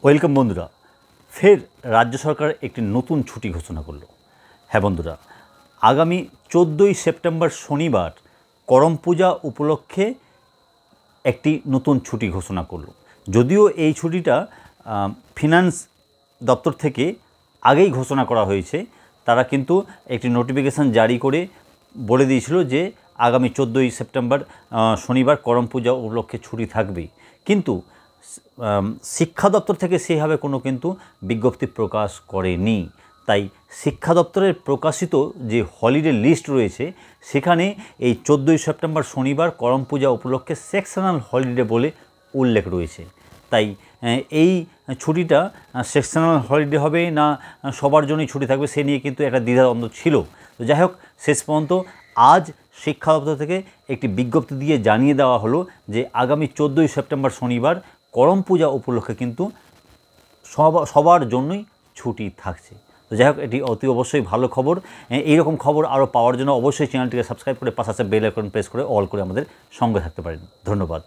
Welcome বন্ধুরা। ফের রাজ্য সরকার একটি নতুন ছুটি ঘোষণা করলো। হ্যাঁ বন্ধুরা, আগামী 14ই সেপ্টেম্বর শনিবার করম পূজা উপলক্ষে একটি নতুন ছুটি ঘোষণা করলো। যদিও এই ছুটিটা ফিনান্স দপ্তর থেকে আগেই ঘোষণা করা হয়েছে, তারা কিন্তু একটি নোটিফিকেশান জারি করে বলে দিয়েছিল যে আগামী 14ই সেপ্টেম্বর শনিবার করম পূজা উপলক্ষে ছুটি থাকবেই। কিন্তু শিক্ষা দপ্তর থেকে সেইভাবে কোনো কিন্তু বিজ্ঞপ্তি প্রকাশ করেনি। তাই শিক্ষা দপ্তরের প্রকাশিত যে হলিডে লিস্ট রয়েছে সেখানে এই 14ই সেপ্টেম্বর শনিবার করম পূজা উপলক্ষে সেকশনাল হলিডে বলে উল্লেখ রয়েছে। তাই এই ছুটিটা সেকশনাল হলিডে হবে না সবার জন্যই ছুটি থাকবে সে নিয়ে কিন্তু একটা দ্বিধাদ্বন্দ্ব ছিল। তো যাই হোক, শেষ পর্যন্ত আজ শিক্ষা দপ্তর থেকে একটি বিজ্ঞপ্তি দিয়ে জানিয়ে দেওয়া হলো যে আগামী 14ই সেপ্টেম্বর শনিবার করম পূজা উপলক্ষে কিন্তু সবার জন্যই ছুটি থাকছে। তো যাই হোক, এটি অতি অবশ্যই ভালো খবর। এইরকম খবর আরও পাওয়ার জন্য অবশ্যই চ্যানেলটিকে সাবস্ক্রাইব করে পাশে বেল আইকন প্রেস করে অল করে আমাদের সঙ্গে থাকতে পারেন। ধন্যবাদ।